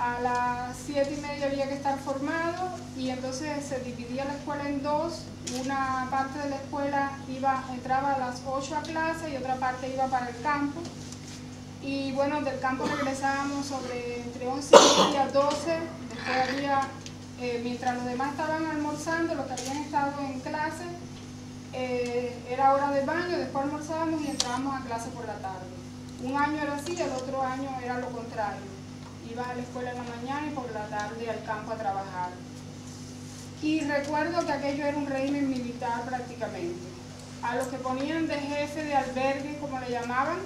A las 7:30 había que estar formado y entonces se dividía la escuela en dos. Una parte de la escuela entraba a las 8 a clase y otra parte iba para el campo. Y bueno, del campo regresábamos entre 11:30 y 12. Después había, mientras los demás estaban almorzando, los que habían estado en clase, era hora de baño, después almorzábamos y entrábamos a clase por la tarde. Un año era así, el otro año era lo contrario. Ibas a la escuela en la mañana y por la tarde al campo a trabajar. Y recuerdo que aquello era un régimen militar prácticamente. A los que ponían de jefe de albergue, como le llamaban,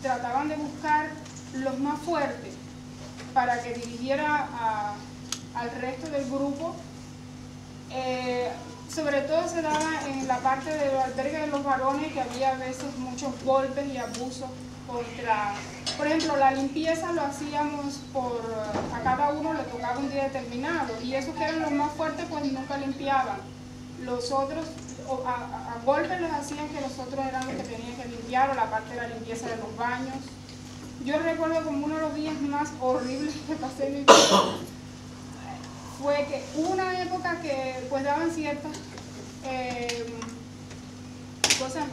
trataban de buscar los más fuertes para que dirigiera al resto del grupo. Sobre todo se daba en la parte del albergue de los varones, que había a veces muchos golpes y abusos contra, por ejemplo, la limpieza lo hacíamos a cada uno le tocaba un día determinado, y esos que eran los más fuertes pues nunca limpiaban. Los otros a golpes les hacían que los otros eran los que tenían que limpiar, o la parte de la limpieza de los baños. Yo recuerdo como uno de los días más horribles que pasé en mi vida fue que hubo una época que pues daban ciertas cosas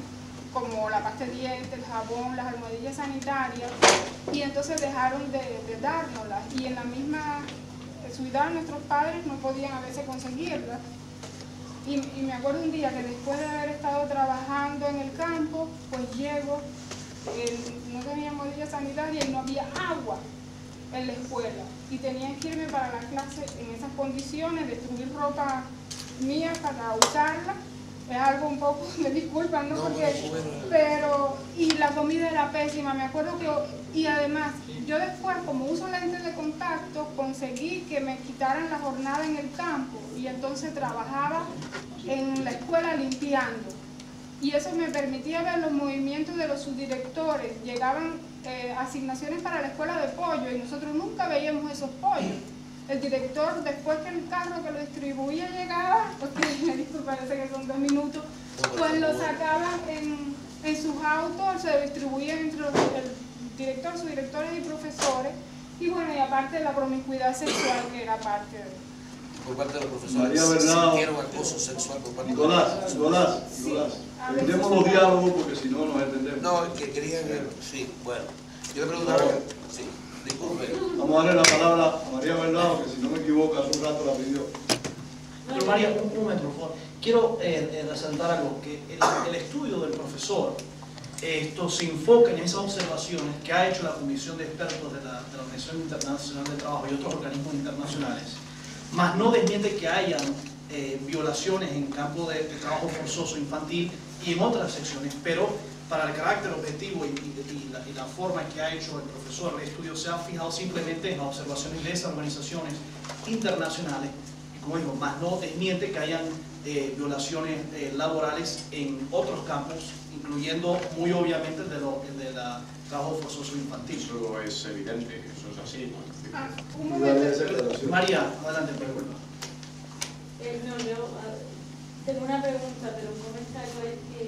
como la pasta de dientes, el jabón, las almohadillas sanitarias, y entonces dejaron de dárnoslas, y en la misma ciudad nuestros padres no podían a veces conseguirlas. Y me acuerdo un día que después de haber estado trabajando en el campo, pues llego, no tenía almohadilla sanitaria y no había agua en la escuela, y tenía que irme para la clase en esas condiciones, destruir ropa mía para usarla. Es algo un poco, me disculpan, ¿no? Pero, y la comida era pésima, me acuerdo que, y además, yo después, como uso lentes de contacto, conseguí que me quitaran la jornada en el campo, y entonces trabajaba en la escuela limpiando. Y eso me permitía ver los movimientos de los subdirectores. Llegaban asignaciones para la escuela de pollo, y nosotros nunca veíamos esos pollos. El director, después que el carro que lo distribuía llegaba, porque me disculpa, parece que son 2 minutos, pues lo sacaban en sus autos, se distribuían entre el director, subdirectores y profesores, y bueno, y aparte de la promiscuidad sexual que era parte de... Por parte de los profesores, María Bernal, sintieron acoso sexual por parte de Nicolás, entendemos los diálogos porque si no nos entendemos. No, que quería que... Sí, bueno, yo le preguntaba... Sí, disculpe. Vamos a darle la palabra a María Bernal, que si no me equivoco hace un rato la pidió. Pero María, un momento, por favor. Quiero resaltar algo, que el estudio del profesor se enfoca en esas observaciones que ha hecho la Comisión de Expertos de la Organización Internacional del Trabajo y otros organismos internacionales, más no desmiente que hayan violaciones en campo de trabajo forzoso infantil y en otras secciones, pero para el carácter objetivo y la forma en que ha hecho el profesor el estudio se ha fijado simplemente en las observaciones de esas organizaciones internacionales, y como digo, más no desmiente que hayan violaciones laborales en otros campos, incluyendo muy obviamente el de la trabajo forzoso infantil. Eso es evidente, eso es así, ¿no? un momento. María, adelante, pregunta. No, yo tengo una pregunta, pero un comentario es que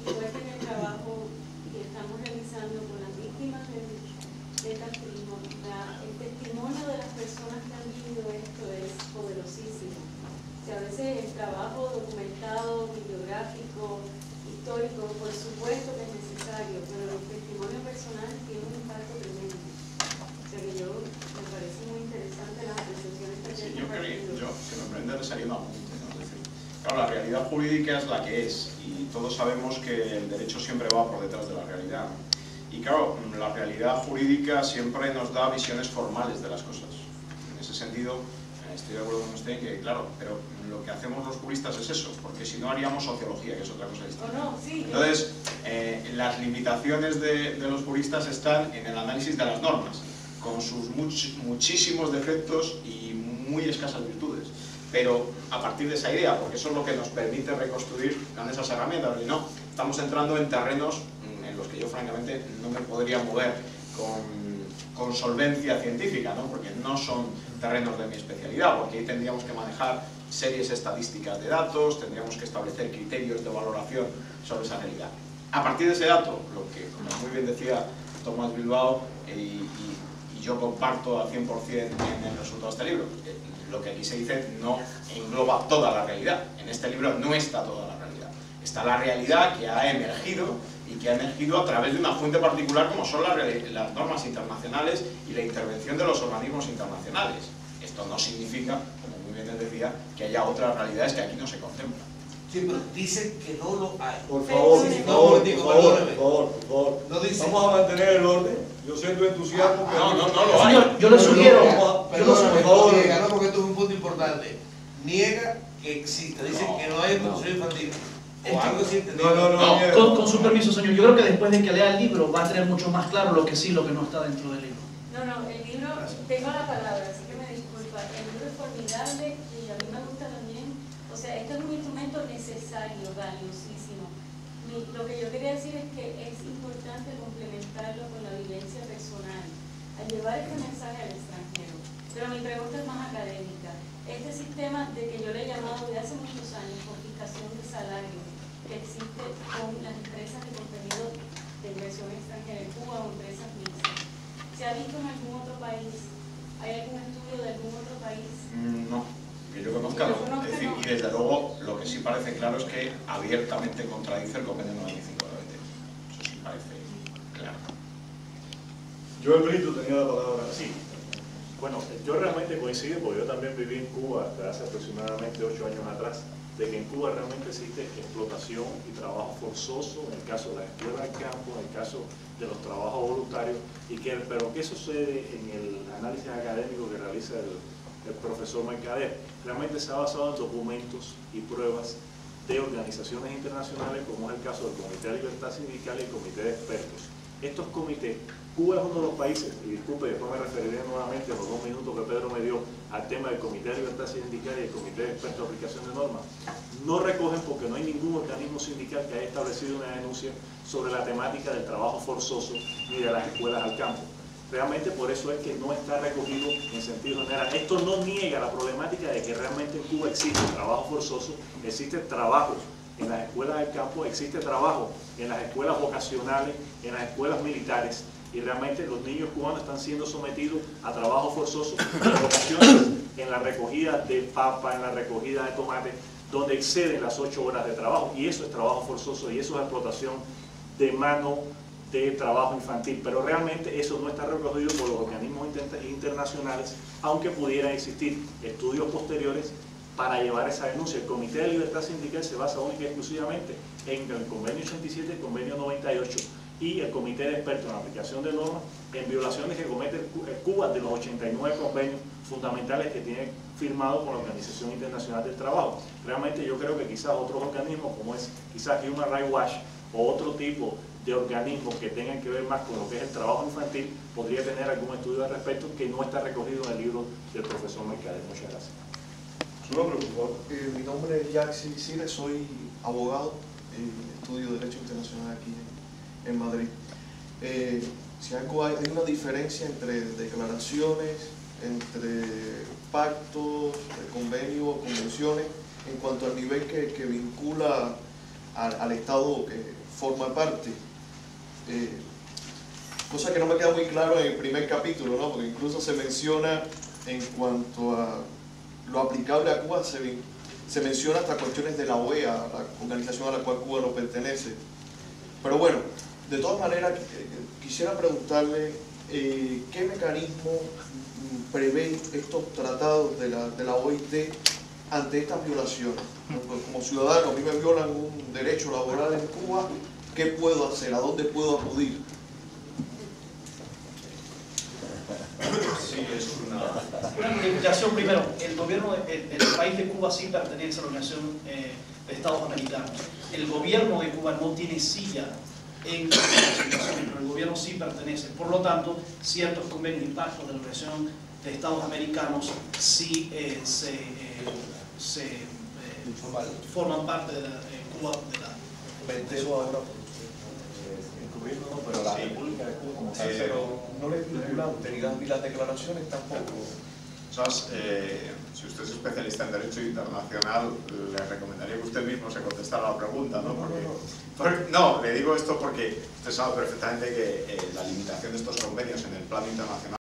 igual que en el trabajo que estamos realizando con las víctimas del castigo, el testimonio de las personas que han vivido esto es poderosísimo. O sea, a veces el trabajo documentado, bibliográfico, histórico, por supuesto que es necesario, pero el testimonio personal tiene un impacto tremendo. O sea que me parece muy interesante las apreciaciones que Sí, yo que me permite un apunte, ¿no? Es decir, claro, la realidad jurídica es la que es, y todos sabemos que el derecho siempre va por detrás de la realidad, ¿no? Y claro, la realidad jurídica siempre nos da visiones formales de las cosas. En ese sentido, estoy de acuerdo con usted que, claro, pero lo que hacemos los juristas es eso, porque si no haríamos sociología, que es otra cosa distinta. No, sí, entonces, las limitaciones de los juristas están en el análisis de las normas, con sus muchísimos defectos y muy escasas virtudes. Pero a partir de esa idea, porque eso es lo que nos permite reconstruir con esas herramientas, y no, estamos entrando en terrenos en los que yo francamente no me podría mover con solvencia científica, ¿no? Porque no son terrenos de mi especialidad, porque ahí tendríamos que manejar series estadísticas de datos, tendríamos que establecer criterios de valoración sobre esa realidad. A partir de ese dato, lo que, como muy bien decía Tomás Bilbao, y yo comparto al 100% en el resultado de este libro. Lo que aquí se dice no engloba toda la realidad. En este libro no está toda la realidad. Está la realidad que ha emergido y que ha emergido a través de una fuente particular como son las normas internacionales y la intervención de los organismos internacionales. Esto no significa, como muy bien les decía, que haya otras realidades que aquí no se contemplan. Sí, pero dicen que no lo hay. Por favor, por favor. No dice. Vamos a mantener el orden. Yo siento entusiasmo. No lo hay. Señor, yo le sugiero, Perdóname, por favor. niega, ¿no? Porque esto es un punto importante. Niega que existe. Dicen que no hay explotación infantil. O algo así. No. con su permiso, señor, yo creo que después de que lea el libro va a tener mucho más claro lo que sí y lo que no está dentro del libro. No, el libro, tengo la palabra, así que me disculpa. El libro es formidable y a mí me gusta también. O sea, esto es un instrumento necesario, valiosísimo. Lo que yo quería decir es que es importante complementarlo con la vivencia personal, al llevar este mensaje al extranjero. Pero mi pregunta es más académica. Este sistema de que yo le he llamado desde hace muchos años confiscación de salario, que existe con las empresas de contenido de inversión extranjera en Cuba o empresas mixtas, ¿se ha visto en algún otro país? ¿Hay algún estudio de algún otro país? No, que yo conozca no. Es decir, y desde luego lo que sí parece claro es que abiertamente contradice el convenio 95 de la OIT. Eso sí parece claro. Joel Brito tenía la palabra. Sí. Bueno, yo realmente coincido, porque yo también viví en Cuba hasta hace aproximadamente 8 años atrás, de que en Cuba realmente existe explotación y trabajo forzoso, en el caso de las escuelas de campo, en el caso de los trabajos voluntarios, pero ¿qué sucede en el análisis académico que realiza el profesor Mercader? Realmente se ha basado en documentos y pruebas de organizaciones internacionales, como es el caso del Comité de Libertad Sindical y el Comité de Expertos. Estos comités, Cuba es uno de los países, y disculpe, después me referiré nuevamente a los 2 minutos que Pedro me dio al tema del Comité de Libertad Sindical y el Comité de Expertos de Aplicación de Normas, no recogen porque no hay ningún organismo sindical que haya establecido una denuncia sobre la temática del trabajo forzoso ni de las escuelas al campo. Realmente por eso es que no está recogido en sentido general. Esto no niega la problemática de que realmente en Cuba existe trabajo forzoso, existe trabajo en las escuelas del campo, existe trabajo en las escuelas vocacionales, en las escuelas militares, y realmente los niños cubanos están siendo sometidos a trabajo forzoso en ocasiones en la recogida de papa, en la recogida de tomate, donde exceden las 8 horas de trabajo, y eso es trabajo forzoso y eso es explotación de mano de trabajo infantil, pero realmente eso no está recogido por los organismos internacionales, aunque pudieran existir estudios posteriores para llevar esa denuncia. El Comité de Libertad Sindical se basa única y exclusivamente en el Convenio 87, el Convenio 98 y el Comité de Expertos en Aplicación de Normas en violaciones que comete Cuba de los 89 convenios fundamentales que tiene firmado con la Organización Internacional del Trabajo. Realmente yo creo que quizás otros organismos, como es quizás Human Rights Watch o otro tipo de organismos que tengan que ver más con lo que es el trabajo infantil, podría tener algún estudio al respecto que no está recogido en el libro del profesor Mercader. Muchas gracias. Su nombre, por favor. Mi nombre es Jackson Sile, soy abogado, estudio Derecho Internacional aquí en Madrid. Si algo hay una diferencia entre declaraciones, entre pactos, convenios, convenciones, en cuanto al nivel que vincula al Estado que forma parte. Cosa que no me queda muy claro en el primer capítulo, ¿no? Porque incluso se menciona en cuanto a lo aplicable a Cuba, se menciona hasta cuestiones de la OEA, la organización a la cual Cuba no pertenece. Pero bueno, de todas maneras, quisiera preguntarle qué mecanismo prevé estos tratados de la OIT ante estas violaciones. Como ciudadano, a mí me violan un derecho laboral en Cuba, ¿qué puedo hacer? ¿A dónde puedo acudir? Sí, es una modificación primero. El gobierno, el país de Cuba sí pertenece a la Organización de Estados Americanos. El gobierno de Cuba no tiene silla en la organización, pero el gobierno sí pertenece. Por lo tanto, ciertos convenios y pactos de la Organización de Estados Americanos sí forman parte de Cuba, de la pero la República de Cuba como tal, pero no le vinculan ni las declaraciones tampoco. Si usted es especialista en Derecho Internacional, le recomendaría que usted mismo se contestara la pregunta, ¿no? No, le digo esto porque usted sabe perfectamente que la limitación de estos convenios en el plano internacional